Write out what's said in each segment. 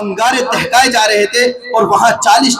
انگارے دہکائے جا رہے تھے اور وہاں 40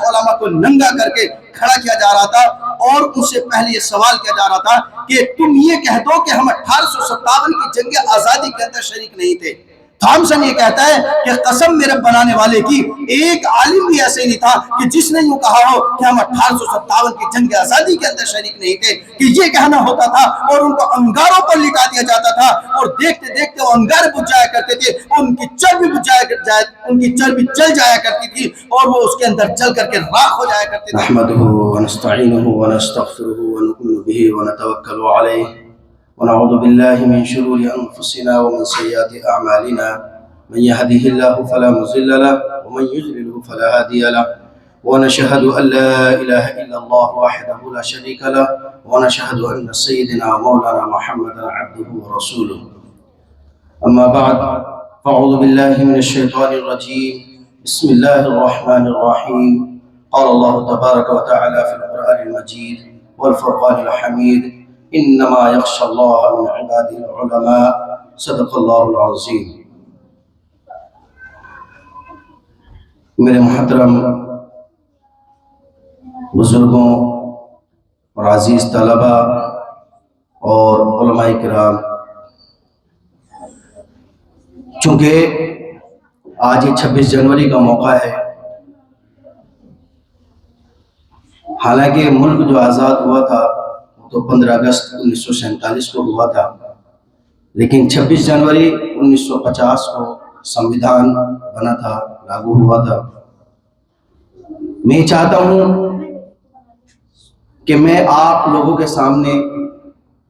علماء کو ننگا کر کے کھڑا کیا جا رہا تھا اور ان سے پہلے یہ سوال کیا جا رہا تھا کہ تم یہ کہہ دو کہ ہم 1857 کی جنگ آزادی کے اندر شریک نہیں تھے۔ تھامسن یہ کہتا ہے کہ قسم میرے بنانے والے کی ایک عالم بھی ایسے نہیں تھا کہ جس نے یوں کہا ہو کہ ہم 1857 کی جنگ آزادی کے اندر شریک نہیں تھے، کہ یہ کہنا ہوتا تھا اور ان کو انگاروں پر لٹا دیا جاتا تھا اور دیکھتے دیکھتے وہ انگار بجھ جایا کرتے تھے، ان کی چربی جل جایا کرتی تھی اور وہ اس کے اندر جل کر کے راکھ ہو جایا کرتے تھے۔ نحمده ونستعینه ونستغفره ونؤمن به ونتوکل علیہ ونعوذ بالله من شرور أنفسنا ومن سيئات أعمالنا من يهده الله فلا مضل له ومن يضلل فلا هادي له ونشهد أن لا إله إلا الله وحده لا شريك له ونشهد أن سيدنا ومولانا محمدا عبده ورسوله أما بعد فأعوذ بالله من الشيطان الرجيم بسم الله الرحمن الرحيم قال الله تبارك وتعالى في القرآن المجيد والفرقان الحميد انما یخشی اللہ من عباده العلماء صدق اللہ العظیم۔ میرے محترم بزرگوں اور عزیز طلبہ اور علماء کرام، چونکہ آج یہ 26 جنوری کا موقع ہے، حالانکہ ملک جو آزاد ہوا تھا تو 15 اگست 1947 کو ہوا تھا، لیکن 26 جنوری 1950 کو سمویدھان بنا تھا، لاگو ہوا تھا۔ میں چاہتا ہوں کہ میں آپ لوگوں کے سامنے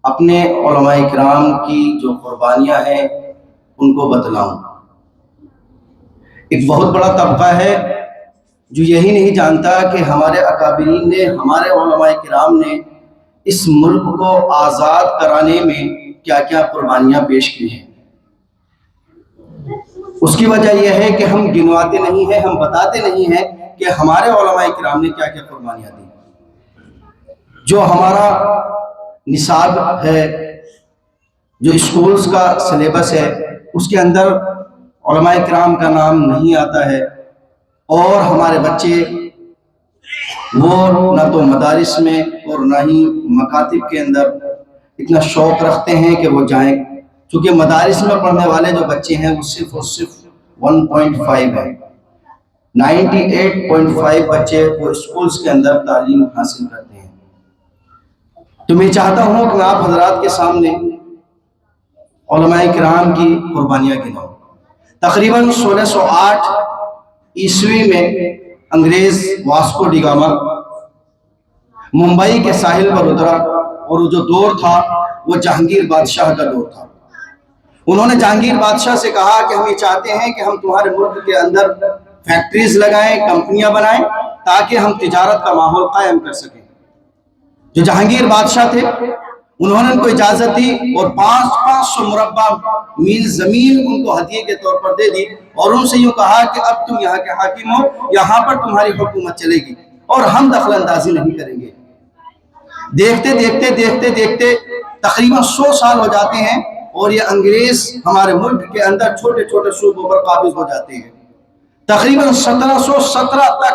اپنے علماء کرام کی جو قربانیاں ہیں ان کو بتلاؤں۔ ایک بہت بڑا طبقہ ہے جو یہی نہیں جانتا کہ ہمارے اکابرین نے، ہمارے علماء کرام نے اس ملک کو آزاد کرانے میں کیا کیا قربانیاں پیش کی ہیں۔ اس کی وجہ یہ ہے کہ ہم گنواتے نہیں ہیں، ہم بتاتے نہیں ہیں کہ ہمارے علماء کرام نے کیا کیا قربانیاں دی۔ جو ہمارا نصاب ہے، جو اسکولز کا سلیبس ہے، اس کے اندر علماء کرام کا نام نہیں آتا ہے، اور ہمارے بچے وہ نہ تو مدارس میں اور نہ ہی مکاتب کے اندر اتنا شوق رکھتے ہیں کہ وہ جائیں، چونکہ مدارس میں پڑھنے والے جو بچے ہیں وہ صرف اور صرف 1.5 ہیں، 98.5 بچے وہ اسکولز کے اندر تعلیم حاصل کرتے ہیں۔ تو میں چاہتا ہوں کہ میں آپ حضرات کے سامنے علماء کرام کی قربانیاں گناؤں۔ تقریباً 1608 عیسوی میں انگریز واسکو ڈی گاما ممبئی کے ساحل پر اترا، اور وہ جو دور تھا وہ جہانگیر بادشاہ کا دور تھا۔ انہوں نے جہانگیر بادشاہ سے کہا کہ ہم یہ چاہتے ہیں کہ ہم تمہارے ملک کے اندر فیکٹریز لگائیں، کمپنیاں بنائیں، تاکہ ہم تجارت کا ماحول قائم کر سکیں۔ جو جہانگیر بادشاہ تھے انہوں نے ان کو اجازت دی اور 500 مربع میل زمین ان کو ہدیے کے طور پر دے دی، اور ان سے یوں کہا کہ اب تم یہاں کے حاکم ہو، یہاں پر تمہاری حکومت چلے گی اور ہم دخل اندازی نہیں کریں گے۔ دیکھتے دیکھتے دیکھتے دیکھتے تقریباً 100 سال ہو جاتے ہیں، اور یہ انگریز ہمارے ملک کے اندر چھوٹے چھوٹے صوبوں پر قابض ہو جاتے ہیں۔ تقریباً 1717 تک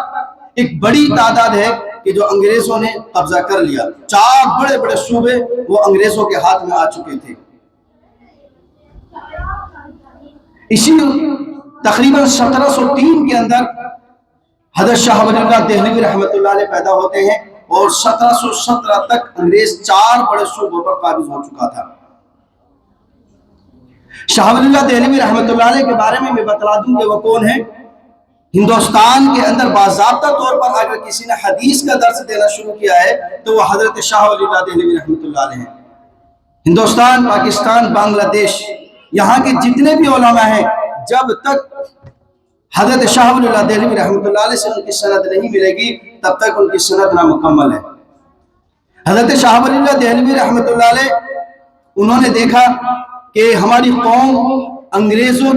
ایک بڑی تعداد ہے کہ جو انگریزوں نے قبضہ کر لیا۔ 4 بڑے بڑے صوبے وہ انگریزوں کے ہاتھ میں آ چکے تھے۔ اسی تقریباً 1703 کے اندر حضرت شاہ ولی اللہ دہلوی رحمۃ اللہ علیہ پیدا ہوتے ہیں، اور 1717 تک انگریز 4 بڑے صوبوں پر قابض ہو چکا تھا۔ شاہ ولی اللہ دہلوی رحمۃ اللہ علیہ کے بارے میں بتلا دوں کہ وہ کون ہیں۔ ہندوستان کے اندر باضابطہ طور پر اگر کسی نے حدیث کا درس دینا شروع کیا ہے تو وہ حضرت شاہ ولی اللہ دہلوی رحمۃ اللہ علیہ ہیں۔ ہندوستان، پاکستان، بنگلہ دیش، یہاں کے جتنے بھی علماء ہیں، جب تک حضرت شاہ ولی اللہ دہلوی رحمۃ اللہ علیہ سے ان کی سند نہیں ملے گی تب تک ان کی سند نامکمل ہے۔ حضرت شاہ ولی اللہ دہلوی رحمۃ اللہ علیہ انہوں نے دیکھا کہ ہماری قوم انگریزوں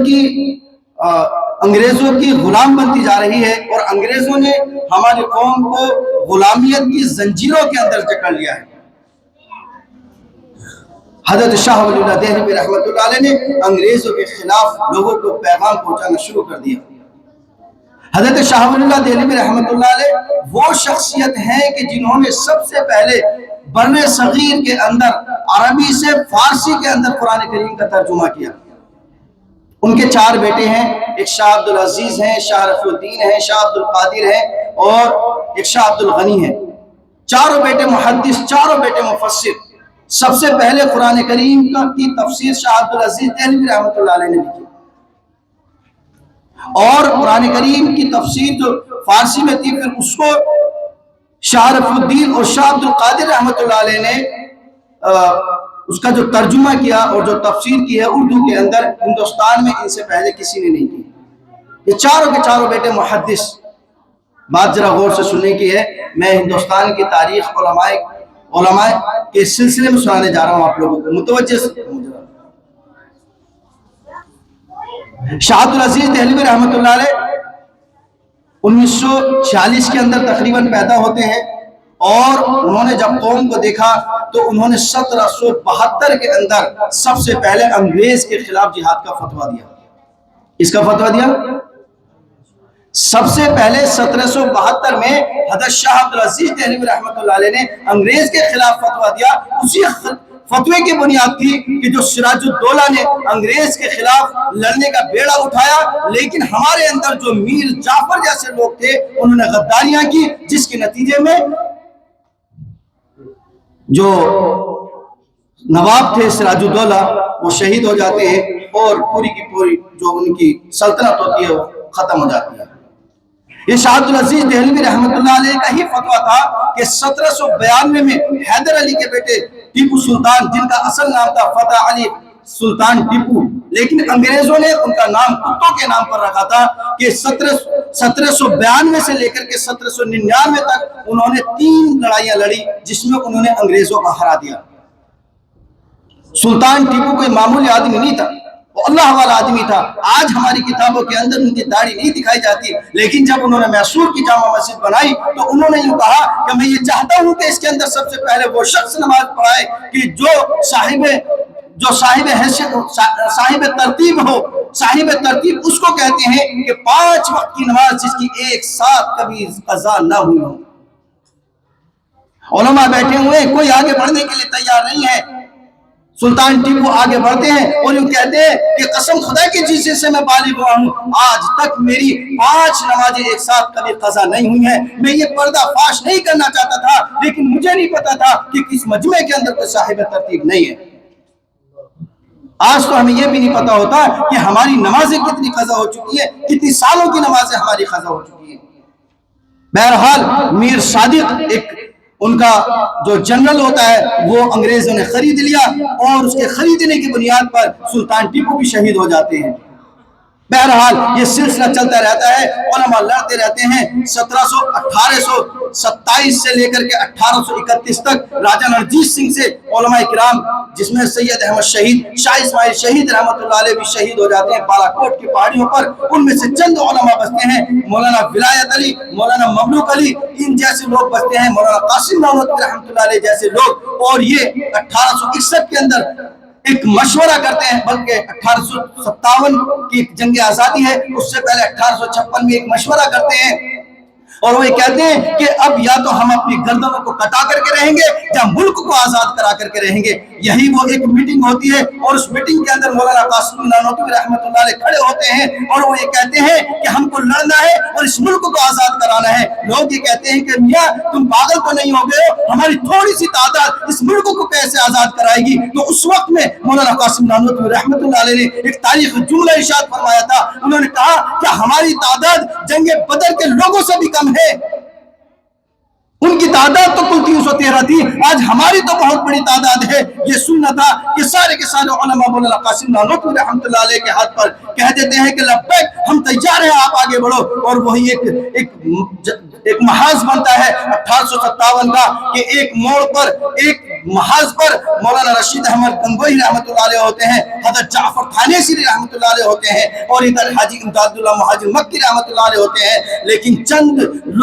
کی غلام بنتی جا رہی ہے، اور انگریزوں نے ہماری قوم کو غلامیت کی زنجیروں کے اندر جکڑ لیا ہے۔ حضرت شاہ ولی اللہ دہلوی رحمۃ اللہ علیہ نے انگریزوں کے خلاف لوگوں کو پیغام پہنچانا شروع کر دیا۔ حضرت شاہ ولی اللہ دہلوی رحمۃ اللہ علیہ وہ شخصیت ہیں کہ جنہوں نے سب سے پہلے برِ صغیر کے اندر عربی سے فارسی کے اندر قرآن کریم کا ترجمہ کیا۔ ان کے 4 بیٹے ہیں، ایک شاہ عبدالعزیز ہیں، شاہ رفیع الدین ہیں، شاہ عبدالقادر ہیں اور ایک شاہ عبدالغنی ہیں۔ چاروں بیٹے محدث، چاروں بیٹے مفسر۔ سب سے پہلے قرآن کریم کی تفسیر شاہ عبدالعزیز دہلوی رحمۃ اللہ علیہ نے لکھی، اور قرآن کریم کی تفسیر جو فارسی میں تھی پھر اس کو شاہ رفیع الدین اور شاہ عبدالقادر رحمۃ اللہ علیہ نے اس کا جو ترجمہ کیا اور جو تفسیر کی ہے اردو کے اندر، ہندوستان میں ان سے پہلے کسی نے نہیں کی۔ یہ چاروں کے چاروں بیٹے محدث۔ بات ذرا غور سے سننے کی ہے، میں ہندوستان کی تاریخ علماء کے سلسلے میں سنانے جا رہا ہوں آپ لوگوں کو، متوجہ سے۔ شاہ عبدالعزیز دہلوی رحمۃ اللہ علیہ 1946 کے اندر تقریباً پیدا ہوتے ہیں، اور انہوں نے جب قوم کو دیکھا تو انہوں نے 1772 کے اندر سب سے پہلے انگریز کے خلاف جہاد کا فتویٰ دیا۔ اس کا فتویٰ دیا سب سے پہلے 1772 میں حضرت شاہ عبدالعزیز دہلوی رحمۃ اللہ علیہ نے انگریز کے خلاف فتویٰ دیا۔ اسی فتوے کی بنیاد تھی کہ جو سراج الدولہ نے انگریز کے خلاف لڑنے کا بیڑا اٹھایا، لیکن ہمارے اندر جو میر جعفر جیسے لوگ تھے انہوں نے غداریاں کی، جس کے نتیجے میں جو نواب تھے سراج الدولہ وہ شہید ہو جاتے ہیں، اور پوری کی پوری جو ان کی سلطنت ہوتی ہے وہ ختم ہو جاتی ہے۔ یہ شاہ عبدالعزیز دہلوی رحمۃ اللہ علیہ کا ہی فتویٰ تھا کہ 1792 میں حیدر علی کے بیٹے ٹیپو سلطان، جن کا اصل نام تھا فتح علی سلطان ٹیپو، لیکن انگریزوں نے ان کا نام کتوں کے نام پر رکھا تھا، کہ 1792 سے لے کر کے 1799 تک انہوں نے 3 لڑائیاں لڑی، جس میں انہوں نے انگریزوں کو ہرا دیا۔ سلطان ٹیپو کوئی معمولی آدمی نہیں تھا، وہ اللہ والا آدمی تھا۔ آج ہماری کتابوں کے اندر ان کی داڑھی نہیں دکھائی جاتی، لیکن جب انہوں نے میسور کی جامع مسجد بنائی تو انہوں نے یوں کہا کہ میں یہ چاہتا ہوں کہ اس کے اندر سب سے پہلے وہ شخص نماز پڑھائے کہ جو صاحب ترتیب ہو۔ صاحب ترتیب اس کو کہتے ہیں کہ 5 وقت کی نماز جس کی ایک ساتھ کبھی قضا نہ ہوئی ہو۔ علماء بیٹھے ہوئے، کوئی آگے بڑھنے کے لیے تیار نہیں ہے۔ سلطان ٹیپو آگے بڑھتے ہیں اور یوں کہتے ہیں کہ قسم خدا کی جس سے میں بالغ ہوا ہوں، آج تک میری 5 نمازیں ایک ساتھ کبھی قضا نہیں ہوئی ہیں۔ میں یہ پردہ فاش نہیں کرنا چاہتا تھا، لیکن مجھے نہیں پتا تھا کہ اس مجمع کے اندر کوئی صاحب ترتیب نہیں ہے۔ آج تو ہمیں یہ بھی نہیں پتا ہوتا کہ ہماری نمازیں کتنی قضا ہو چکی ہیں، کتنی سالوں کی نمازیں ہماری قضا ہو چکی ہیں۔ بہرحال میر صادق ایک ان کا جو جنرل ہوتا ہے وہ انگریزوں نے خرید لیا، اور اس کے خریدنے کی بنیاد پر سلطان ٹیپو بھی شہید ہو جاتے ہیں۔ بہرحال یہ سلسلہ چلتا رہتا ہے، علماء لڑتے رہتے ہیں۔ 1827 سے لے کر کے 1831 تک راجہ نرجیت سنگھ سے علماء کرام، جس میں سید احمد شہید، شاہ اسماعیل شہید رحمۃ اللہ علیہ بھی شہید ہو جاتے ہیں بالاکوٹ کی پہاڑیوں پر۔ ان میں سے چند علماء بچتے ہیں، مولانا ولایت علی، مولانا مملوک علی، ان جیسے لوگ بچتے ہیں، مولانا قاسم نانوتوی رحمۃ اللہ علیہ جیسے لوگ۔ اور یہ 1861 کے اندر ایک مشورہ کرتے ہیں، بلکہ 1857 کی جنگ آزادی ہے، اس سے پہلے 1856 میں ایک مشورہ کرتے ہیں، اور وہ یہ کہتے ہیں کہ اب یا تو ہم اپنی گردنوں کو کٹا کر کے رہیں گے یا ملک کو آزاد کرا کر کے رہیں گے۔ یہی وہ ایک میٹنگ ہوتی ہے، اور اس میٹنگ کے اندر مولانا قاسم نانوتوی رحمۃ اللہ علیہ کھڑے ہوتے ہیں، اور وہ یہ کہتے ہیں کہ ہم کو لڑنا ہے اور اس ملک کو آزاد کرانا ہے۔ لوگ یہ کہتے ہیں کہ میاں تم پاگل تو نہیں ہو گئے ہو، ہماری تھوڑی سی تعداد اس ملک کو کیسے آزاد کرائے گی؟ تو اس وقت میں مولانا قاسم نانوتوی رحمۃ اللہ علیہ نے ایک تاریخ جملہ ارشاد فرمایا تھا۔ انہوں نے کہا کہ ہماری تعداد جنگ بدر کے لوگوں سے بھی کم ہے، ان کی تعداد تو کل 313 تھی، آج ہماری تو بہت بڑی تعداد ہے۔ یہ سننا تھا کہ سارے کے سارے علماء مولانا قاسم نانوتوی رحمۃ اللہ علیہ کے ہاتھ پر کہہ دیتے ہیں کہ لبیک، ہم تیار ہیں، آپ آگے بڑھو۔ اور وہی ایک محاذ بنتا ہے 1857 کا، کہ ایک موڑ پر، ایک محاذ پر مولانا رشید احمد گنگوہی رحمۃ اللہ علیہ ہوتے ہیں، حضرت جعفر تھانیسری رحمۃ اللہ علیہ ہوتے ہیں، اور ادھر حاجی امداد اللہ مہاجر مکی رحمۃ اللہ علیہ ہوتے ہیں۔ لیکن چند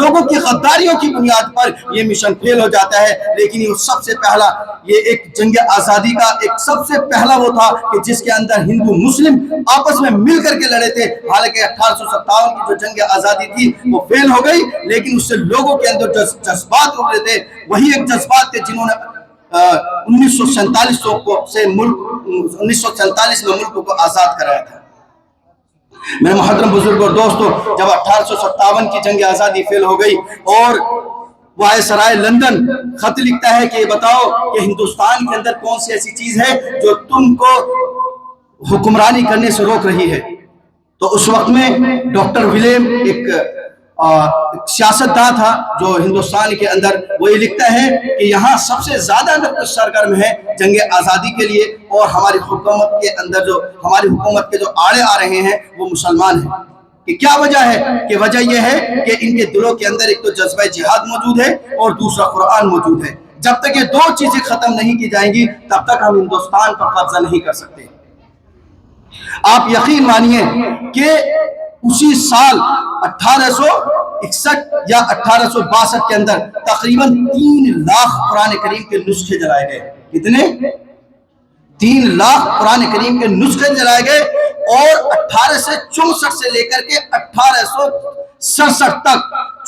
لوگوں کی غداریوں کی بنیاد پر یہ مشن فیل ہو جاتا ہے۔ ہے, لیکن یہ سب سے پہلا یہ ایک جنگ آزادی کا ایک سب سے پہلا وہ تھا کہ جس کے اندر ہندو مسلم آپس میں مل کر کے لڑے تھے. حالانکہ 1857 کی جو جنگ آزادی تھی وہ فیل ہو گئی, لیکن اس سے لوگوں کے اندر جو جذبات ہو رہے تھے وہی ایک جذبات تھے جنہوں نے 1947 میں ملک کو آزاد کرایا تھا. میرے محترم بزرگ اور دوستو, جب 1857 کی جنگ آزادی فیل ہو گئی اور وائسرائے لندن خط لکھتا ہے کہ یہ بتاؤ کہ ہندوستان کے اندر کون سی ایسی چیز ہے جو تم کو حکمرانی کرنے سے روک رہی ہے, تو اس وقت میں ڈاکٹر ولیم ایک سیاستداں تھا جو ہندوستان کے اندر, وہ یہ لکھتا ہے کہ یہاں سب سے زیادہ سرگرم ہے جنگ آزادی کے لیے, اور ہماری حکومت کے اندر جو ہماری حکومت کے جو آڑے آ رہے ہیں وہ مسلمان ہیں. کہ کیا وجہ ہے؟ کہ وجہ یہ ہے کہ ان کے دلوں کے اندر ایک تو جذبہ جہاد موجود ہے اور دوسرا قرآن موجود ہے. جب تک یہ دو چیزیں ختم نہیں کی جائیں گی تب تک ہم ہندوستان پر قبضہ نہیں کر سکتے. آپ یقین مانیے کہ اسی سال 1861 یا 1862 کے اندر تقریباً 3 لاکھ قرآن کریم کے نسخے جلائے گئے. کتنے؟ 3 لاکھ قرآن کریم کے نسخے جلائے گئے, اور 1864 سے لے کر کے 1867 تک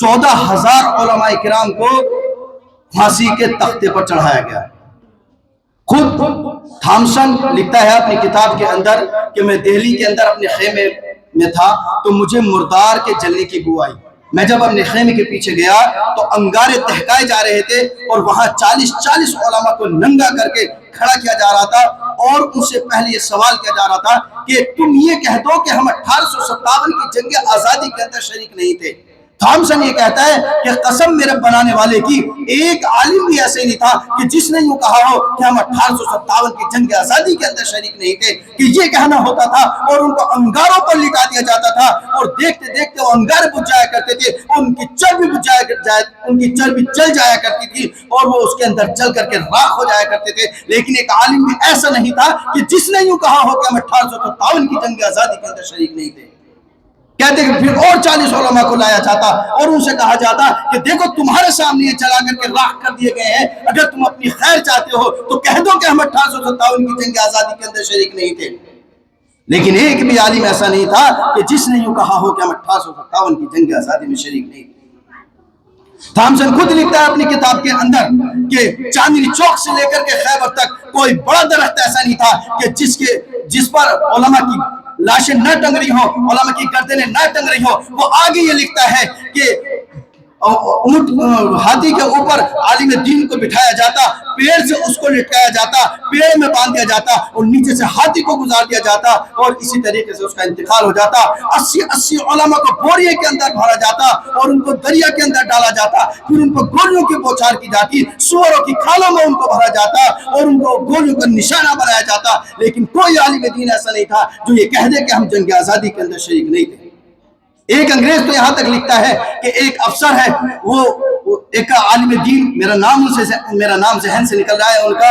14,000 علماء کرام کو پھانسی کے تختے پر چڑھایا گیا. خود تھامسن لکھتا ہے اپنی کتاب کے اندر کہ میں دہلی کے اندر اپنے خیمے میں تھا تو مجھے مردار کے جلنے کی بو آئی. میں جب اپنے خیمے کے پیچھے گیا تو انگارے تہکائے جا رہے تھے اور وہاں 40 علماء کو ننگا کر کے کھڑا کیا جا رہا تھا, اور ان سے پہلے یہ سوال کیا جا رہا تھا کہ تم یہ کہہ دو کہ ہم 1857 کی جنگ آزادی کے اندر شریک نہیں تھے. تھامسن یہ کہتا ہے کہ قسم میرے بنانے والے کی, ایک عالم بھی ایسے نہیں تھا کہ جس نے یوں کہا ہو کہ ہم 1857 کی جنگ آزادی کے اندر شریک نہیں تھے. کہ یہ کہنا ہوتا تھا اور ان کو انگاروں پر لٹا دیا جاتا تھا, اور دیکھتے دیکھتے وہ انگارے بجھ جایا کرتے تھے, ان کی چربی جل جایا کرتی تھی, اور وہ اس کے اندر جل کر کے راکھ ہو جایا کرتے تھے. لیکن ایک عالم بھی ایسا نہیں تھا کہ جس نے یوں کہا ہو کہ ہم 1857 کی جنگ آزادی کے اندر شریک نہیں تھے. کہتے کہ پھر اور 40 علماء کو لایا جاتا اور ان سے کہا جاتا کہ دیکھو تمہارے سامنے یہ چلا کر کے راکھ کر دیے گئے ہیں, اگر تم اپنی خیر چاہتے ہو تو کہہ دو کہ ہم 1857 کی جنگ آزادی کے اندر شریک نہیں تھے. لیکن ایک بھی عالم ایسا نہیں تھا کہ جس نے یوں کہا ہو کہ ہم 1857 کی جنگ آزادی میں شریک نہیں تھے. تھامسن خود لکھتا ہے اپنی کتاب کے اندر کہ چاندنی چوک سے لے کر کے خیبر تک کوئی بڑا درخت ایسا نہیں تھا کہ جس پر علماء کی لاشیں نہ ٹنگ رہی ہوں, علماء کی گردنیں نہ ٹنگ رہی ہوں. وہ آگے یہ لکھتا ہے کہ اونٹ ہاتھی کے اوپر عالم دین کو بٹھایا جاتا, پیڑ سے اس کو لٹکایا جاتا, پیڑ میں باندھ دیا جاتا اور نیچے سے ہاتھی کو گزار دیا جاتا, اور اسی طریقے سے اس کا انتقال ہو جاتا. 80 علماء کو بوریے کے اندر بھرا جاتا اور ان کو دریا کے اندر ڈالا جاتا, پھر ان کو گولیوں کی بوچھار کی جاتی, سوروں کی کھالوں میں ان کو بھرا جاتا اور ان کو گولیوں کا نشانہ بنایا جاتا. لیکن کوئی عالم دین ایسا نہیں تھا جو یہ کہہ دے کہ ہم جنگ آزادی کے اندر شریک نہیں تھے. ایک انگریز تو یہاں تک لکھتا ہے کہ ایک افسر ہے, وہ ایک عالم دین, میرا نام ذہن سے نکل رہا ہے ان کا,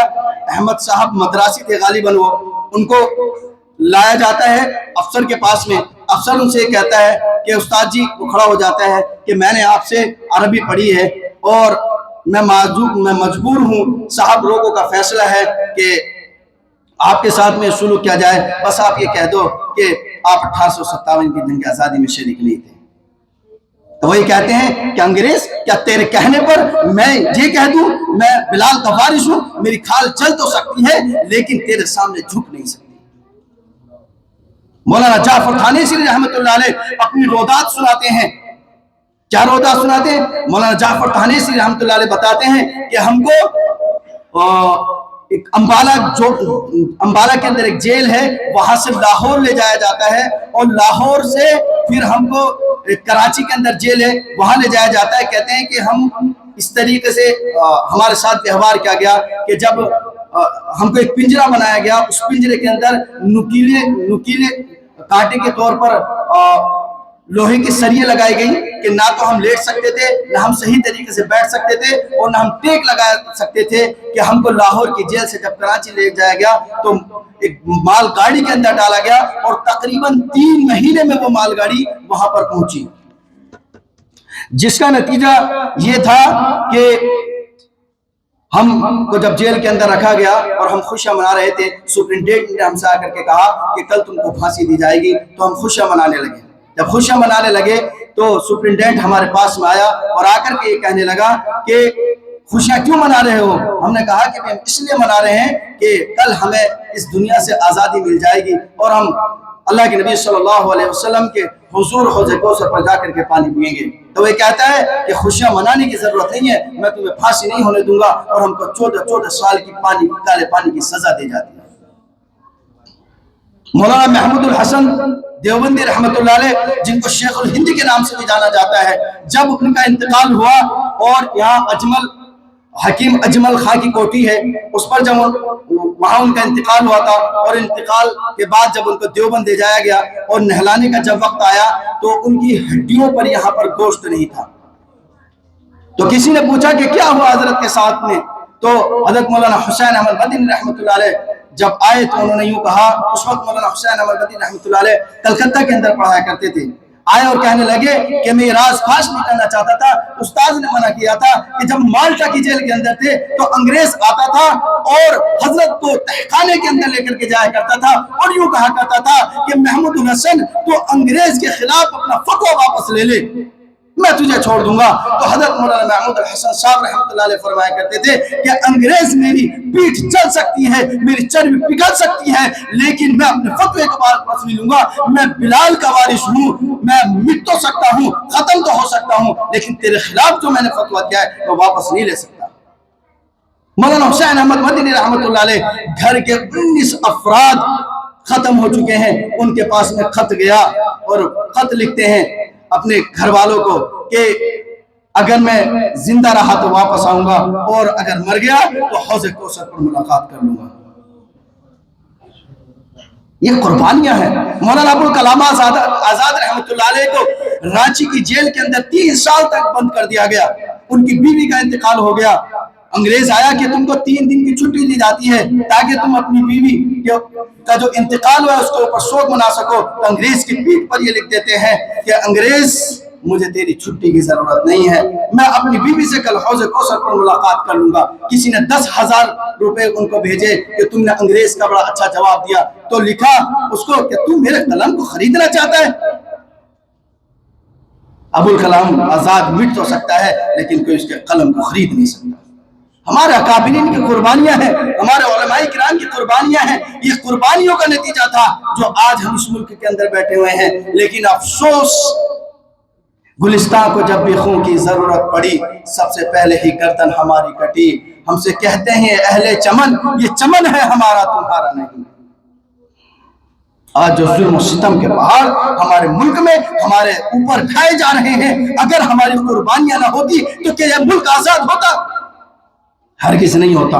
احمد صاحب مدراسی تھے غالباً, وہ ان کو لایا جاتا ہے افسر کے پاس میں. افسر ان سے کہتا ہے کہ استاد جی, وہ کھڑا ہو جاتا ہے کہ میں نے آپ سے عربی پڑھی ہے اور میں مجبور ہوں, صاحب لوگوں کا فیصلہ ہے کہ آپ کے ساتھ میں سلوک کیا جائے, بس آپ یہ کہہ دو کہ آپ 1857 کی جنگ آزادی میں شریک نہیں تھے. تو وہی کہتے ہیں کہ انگریز, کیا تیرے کہنے پر میں یہ کہہ دوں میں بلال کا وارث ہوں, میری کھال چل تو سکتی ہے لیکن تیرے سامنے جھک نہیں سکتی. مولانا جعفر تھانیسی رحمۃ اللہ علیہ اپنی رودات سناتے ہیں. کیا رودات سناتے ہیں؟ مولانا جعفر تھانیسی رحمۃ اللہ علیہ بتاتے ہیں کہ ہم کو ایک امبالہ کے اندر ایک جیل ہے, وہاں سے لاہور لے جایا جاتا ہے, اور لاہور سے پھر ہم کو کراچی کے اندر جیل ہے وہاں لے جایا جاتا ہے. کہتے ہیں کہ ہم اس طریقے سے ہمارے ساتھ ویوہار کیا گیا کہ جب ہم کو ایک پنجرا بنایا گیا, اس پنجرے کے اندر نکیلے کانٹے کے طور پر لوہے کی سریے لگائی گئی کہ نہ تو ہم لیٹ سکتے تھے, نہ ہم صحیح طریقے سے بیٹھ سکتے تھے, اور نہ ہم ٹیک لگا سکتے تھے. کہ ہم کو لاہور کی جیل سے جب کراچی لے جایا گیا تو ایک مال گاڑی کے اندر ڈالا گیا, اور تقریباً 3 مہینے میں وہ مال گاڑی وہاں پر پہنچی, جس کا نتیجہ یہ تھا کہ ہم کو جب جیل کے اندر رکھا گیا اور ہم خوشیاں منا رہے تھے، سپرنٹینڈنٹ نے ہم سے آ کر کے کہا کہ کل تم کو پھانسی دی جائے گی، تو ہم خوشیاں منانے لگے۔ جب خوشیاں منانے لگے تو سپرنٹینڈنٹ ہمارے پاس میں آیا اور آ کر کے یہ کہنے لگا کہ خوشیاں کیوں منا رہے ہو؟ ہم نے کہا کہ ہم اس لیے منا رہے ہیں کہ کل ہمیں اس دنیا سے آزادی مل جائے گی اور ہم اللہ کے نبی صلی اللہ علیہ وسلم کے حضور حوض کوثر پر جا کر کے پانی پئیں گے۔ تو وہ کہتا ہے کہ خوشیاں منانے کی ضرورت نہیں ہے، میں تمہیں پھانسی نہیں ہونے دوں گا، اور ہم کو 14 سال کی کالے پانی کی سزا دی جاتی ہے۔ مولانا محمود الحسن دیوبندی رحمۃ اللہ علیہ، جن کو شیخ الہند کے نام سے بھی جانا جاتا ہے، جب ان کا انتقال ہوا اور یہاں حکیم اجمل خان کی کوٹھی ہے، اس پر جب وہاں ان کا انتقال ہوا تھا، اور انتقال کے بعد جب ان کو دیوبند لے جایا گیا اور نہلانے کا جب وقت آیا تو ان کی ہڈیوں پر یہاں پر گوشت نہیں تھا۔ تو کسی نے پوچھا کہ کیا ہوا حضرت کے ساتھ میں؟ تو حضرت مولانا حسین احمد مدنی رحمۃ اللہ علیہ جب آئے تو انہوں نے یوں کہا، اس وقت مولانا حسین احمد مدنی رحمۃ اللہ علیہ کلکتہ کے اندر پڑھایا کرتے تھے، آئے اور کہنے لگے کہ میں یہ راز فاش نہیں کرنا چاہتا تھا، استاد نے منع کیا تھا کہ جب مالٹا کی جیل کے اندر تھے تو انگریز آتا تھا اور حضرت کو تہخانے کے اندر لے کر کے جایا کرتا تھا اور یوں کہا کرتا تھا کہ محمود الحسن تو انگریز کے خلاف اپنا فتویٰ واپس لے لے، میں تجھے چھوڑ دوں گا۔ تو حضرت مولانا محمود الحسن صاحب رحمۃ اللہ علیہ فرمایا کرتے تھے کہ انگریز میری پیٹھ چل سکتی ہے، میری چربی پگھل سکتی ہے، لیکن میں اپنے فتوے کو واپس نہیں لوں گا۔ میں بلال کا وارث ہوں، میں مٹ تو سکتا ہوں، ختم تو ہو سکتا ہوں، لیکن تیرے خلاف جو میں نے فتویٰ کیا ہے وہ واپس نہیں لے سکتا۔ مولانا حسین احمد مدنی رحمۃ اللہ علیہ گھر کے 19 افراد ختم ہو چکے ہیں، ان کے پاس میں خط گیا اور خط لکھتے ہیں اپنے گھر والوں کو کہ اگر میں زندہ رہا تو واپس آؤں گا، اور اگر مر گیا تو حوض کوثر پر ملاقات کر لوں گا۔ یہ قربانیاں ہیں۔ مولانا ابوالکلام آزاد رحمۃ اللہ علیہ کو رانچی کی جیل کے اندر 3 سال تک بند کر دیا گیا، ان کی بیوی کا انتقال ہو گیا۔ انگریز آیا کہ تم کو 3 دن کی چھٹی دی جاتی ہے تاکہ تم اپنی بیوی کا جو انتقال ہوا ہے اس کے اوپر سوگ منا سکو، تو انگریز کی پیٹھ پر یہ لکھ دیتے ہیں کہ انگریز مجھے تیری چھٹی کی ضرورت نہیں ہے، میں اپنی بیوی سے کل حوض کوثر پر ملاقات کر لوں گا۔ کسی نے 10,000 روپے ان کو بھیجے کہ تم نے انگریز کا بڑا اچھا جواب دیا، تو لکھا اس کو کہ تم میرے قلم کو خریدنا چاہتا ہے؟ ابوالکلام آزاد مٹ تو سکتا ہے لیکن کوئی اس کے قلم کو خرید نہیں سکتا۔ ہمارے اکابرین کی قربانیاں ہیں، ہمارے علماء کرام کی قربانیاں ہیں، یہ قربانیوں کا نتیجہ تھا جو آج ہم اس ملک کے اندر بیٹھے ہوئے ہیں۔ لیکن افسوس، گلستان کو جب بھی خون کی ضرورت پڑی سب سے پہلے ہی گردن ہماری کٹی۔ ہم سے کہتے ہیں اہل چمن، یہ چمن ہے ہمارا تمہارا نہیں۔ آج جو ظلم و ستم کے پہاڑ ہمارے ملک میں ہمارے اوپر ڈھائے جا رہے ہیں، اگر ہماری قربانیاں نہ ہوتی تو کیا یہ ملک آزاد ہوتا؟ ہرگز نہیں ہوتا۔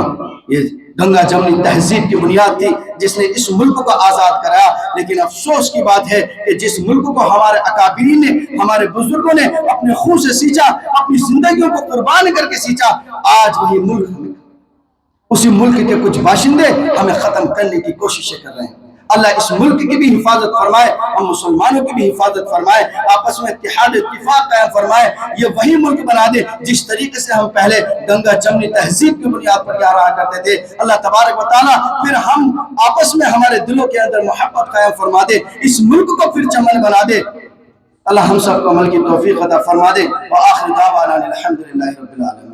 یہ گنگا جمنی تہذیب کی بنیاد تھی جس نے اس ملک کو آزاد کرایا، لیکن افسوس کی بات ہے کہ جس ملک کو ہمارے اکابرین نے، ہمارے بزرگوں نے اپنے خون سے سینچا، اپنی زندگیوں کو قربان کر کے سینچا، آج وہی ملک اسی ملک کے کچھ باشندے ہمیں ختم کرنے کی کوششیں کر رہے ہیں۔ اللہ اس ملک کی بھی حفاظت فرمائے، ہم مسلمانوں کی بھی حفاظت فرمائے، آپس میں اتحاد اتفاق قائم فرمائے، یہ وہی ملک بنا دے جس طریقے سے ہم پہلے گنگا جمنی تہذیب کی بنیاد پر رہا کرتے تھے۔ اللہ تبارک و تعالیٰ پھر ہم آپس میں ہمارے دلوں کے اندر محبت قائم فرما دے، اس ملک کو پھر چمن بنا دے۔ اللہ ہم سب کو عمل کی توفیق عطا فرما دے۔ وآخر دعوانا الحمدللہ رب العالمین۔